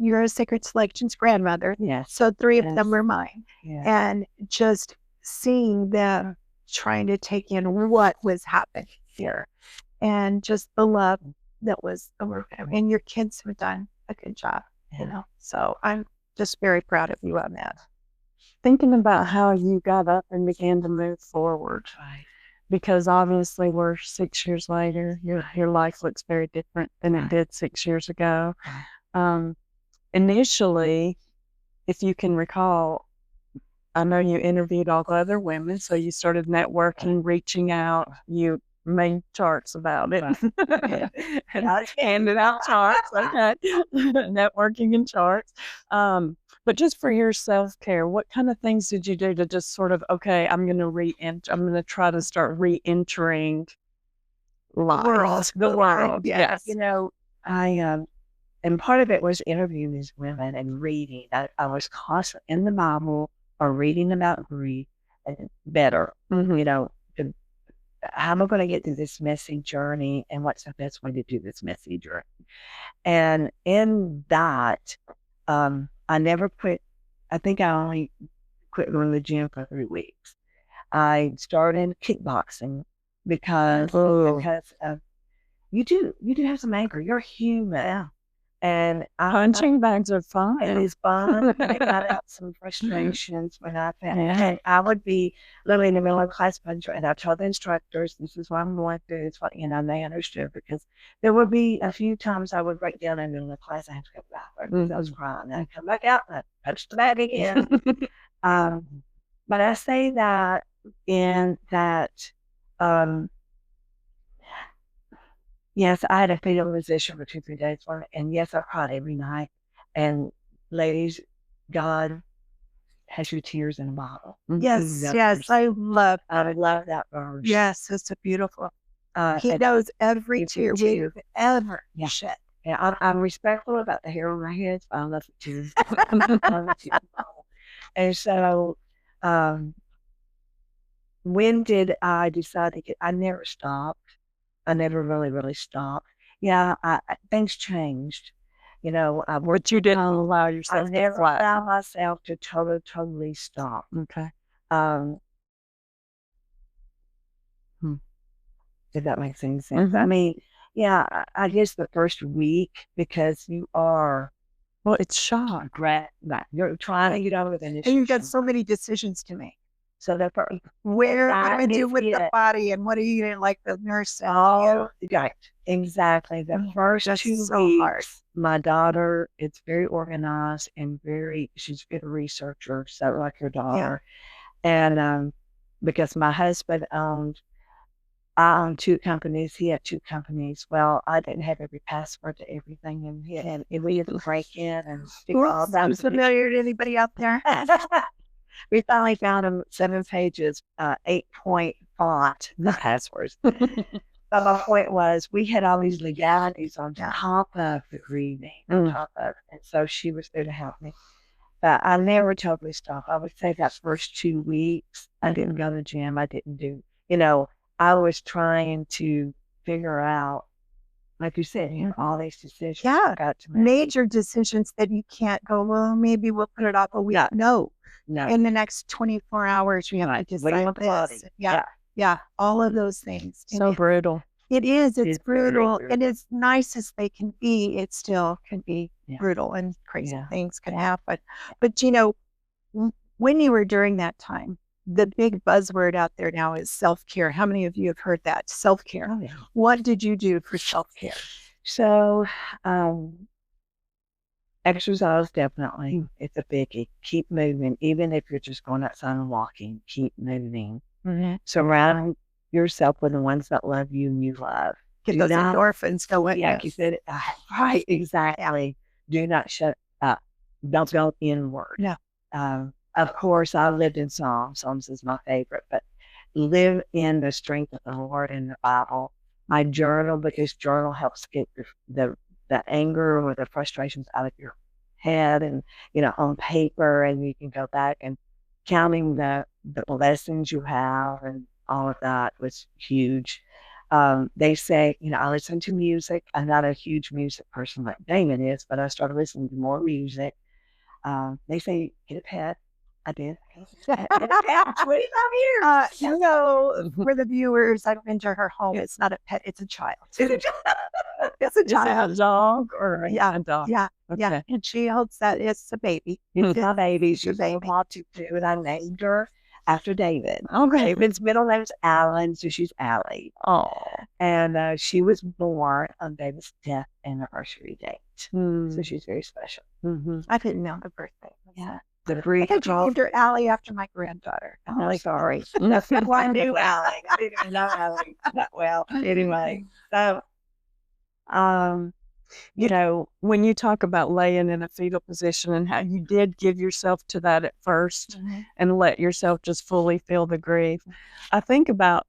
you're a Sacred Selections grandmother. Yes. So 3 of them were mine. Yes. And just seeing them trying to take in what was happening here and just the love that was over them. And your kids have done a good job, So I'm just very proud of you on that. Thinking about how you got up and began to move forward. Right. Because obviously we're 6 years later. Your life looks very different than it did 6 years ago. Initially, if you can recall, I know you interviewed all the other women, so you started networking, reaching out. You made charts about it. And I handed out charts, networking and charts. But just for your self-care, what kind of things did you do to just sort of, okay, I'm going to try to start re-entering life. The world. Yes. And part of it was interviewing these women and reading. I was constantly in the Bible or reading about grief and better, how am I going to get through this messy journey and what's the best way to do this messy journey? And in that, I never quit. I think I only quit going to the gym for 3 weeks. I started kickboxing because you do have some anger. You're human. And punching bags are fun. It is fun. I got out some frustrations when I found I would be literally in the middle of class puncher, and I told the instructors, this is what I'm going through. It's what, they understood, because there would be a few times I would break down in the middle of class. I had to go back. I was crying. I'd come back out and I'd punch the bag again. But I say that in that, yes, I had a fetal position for 2-3 days for it, and yes, I cried every night. And ladies, God has your tears in a bottle. Yes, I love that verse. Yes, it's a beautiful. He knows every tear we've ever shed. Yeah, I'm respectful about the hair on my head, but I love it too. And so, when did I decide to I never stopped. I never really stopped. Yeah, things changed. But you didn't allow yourself I never allowed myself to totally stop. Okay. If that makes any sense. I mean, I guess the first week, because you are Well, it's shock. regret that you're trying to get over the initial And you've got shock. so many decisions to make. So the first, Where, what do I That do is with the it. body, and what are you gonna, like the nurse said? oh, right, exactly. The first That's 2 so weeks, hard. my daughter is very organized and she's a good researcher, so like your daughter. And because my husband I owned 2 companies, he had 2 companies. Well, I didn't have every password to everything, and we had to break in and figure all that. Sounds familiar to anybody out there? We finally found them 7 pages, 8-point font, the passwords. But my point was, we had all these legalities on top of the grieving, on top of, and so she was there to help me. But I never totally stopped. I would say that first 2 weeks, I didn't go to the gym. I didn't do, I was trying to figure out, like you said, all these decisions. Yeah. Got to make. Major decisions that you can't go, well, maybe we'll put it off a week. No. No. No. In the next 24 hours, we have to decide Leave the body. this. Yeah. All of those things. So brutal. It is. It's very brutal. brutal. And as nice as they can be, it still can be Yeah. brutal, and crazy Yeah. things can happen. But, when you were during that time, the big buzzword out there now is self-care. How many of you have heard that? Self-care. Oh, yeah. What did you do for self-care? So, exercise, definitely. It's a biggie. Keep moving. Even if you're just going outside and walking, keep moving. Surround yourself with the ones that love you and you love. Get those endorphins going. Yeah, you said it. Right, exactly. Do not shut up. Don't go inward. No. Of course, I lived in Psalms. Psalms is my favorite, but live in the strength of the Lord in the Bible. I journal because journal helps get the anger or the frustrations out of your head and, on paper, and you can go back and counting the blessings you have, and all of that was huge. They say, I listen to music. I'm not a huge music person like Damon is, but I started listening to more music. They say, get a pet. I did. 25 years. For the viewers, I've been to her home. It's not a pet, it's a child. It's a Is child. it a dog or a Yeah. dog? Yeah. Okay. Yeah. And she holds that. It's a baby. It's my baby. She's a to do, and I named her after David. Okay. David's middle name's Alan, so she's Allie. Oh. And she was born on David's death anniversary date. So she's very special. I didn't know her birthday. Yeah. The breed I named her Allie after my granddaughter. I'm really sorry. That's why I knew Allie. I didn't even know Allie that well. Anyway, so, when you talk about laying in a fetal position and how you did give yourself to that at first and let yourself just fully feel the grief, I think about,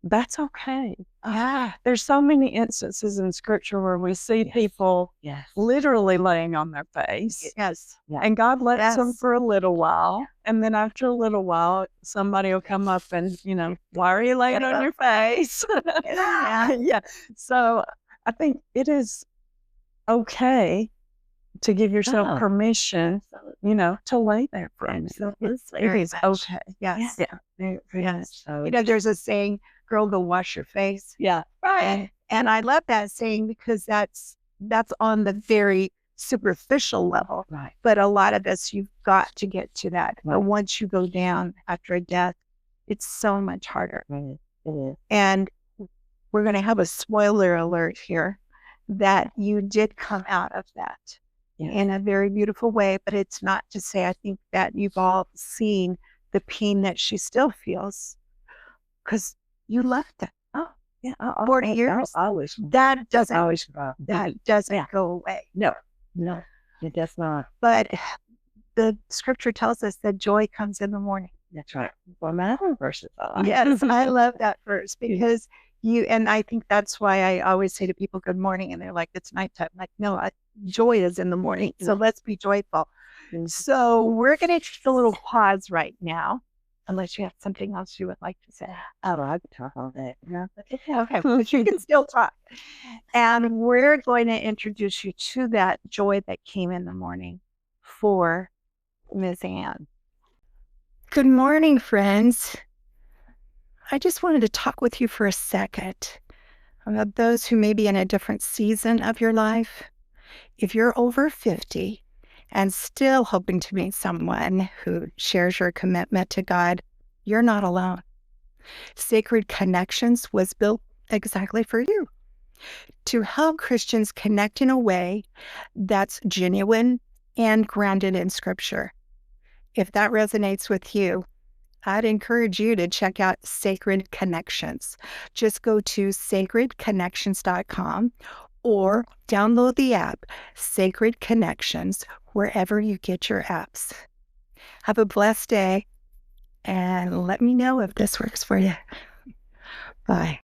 that's okay. Yeah. There's so many instances in scripture where we see people literally laying on their face. Yes. And God lets them for a little while. And then after a little while, somebody will come up and, why are you laying on your face? Yeah. So I think it is okay to give yourself permission, to lay there for a minute. It is okay. Yes. Yeah. Yes. So, There's a saying, girl, go wash your face. yeah. Right. And I love that saying because that's on the very superficial level. Right. But a lot of us, you've got to get to that. Right. But once you go down after a death, it's so much harder. Right. It is. And we're going to have a spoiler alert here that you did come out of that in a very beautiful way. But it's not to say, I think that you've all seen the pain that she still feels because you left it. Oh, yeah. 40 years. That doesn't go away. No, it does not. But the scripture tells us that joy comes in the morning. That's right. Well, my other verses I like. Yes, I love that verse because and I think that's why I always say to people, good morning. And they're like, it's nighttime. I'm like, no, joy is in the morning. So let's be joyful. So we're going to take a little pause right now, unless you have something else you would like to say. Oh, I could talk all day. No, okay, but you can still talk. And we're going to introduce you to that joy that came in the morning for Ms. Ann. Good morning, friends. I just wanted to talk with you for a second about those who may be in a different season of your life. If you're over 50 and still hoping to meet someone who shares your commitment to God, you're not alone. Sacred Connections was built exactly for you to help Christians connect in a way that's genuine and grounded in Scripture. If that resonates with you, I'd encourage you to check out Sacred Connections. Just go to sacredconnections.com or download the app Sacred Connections wherever you get your apps. Have a blessed day and let me know if this works for you. Bye.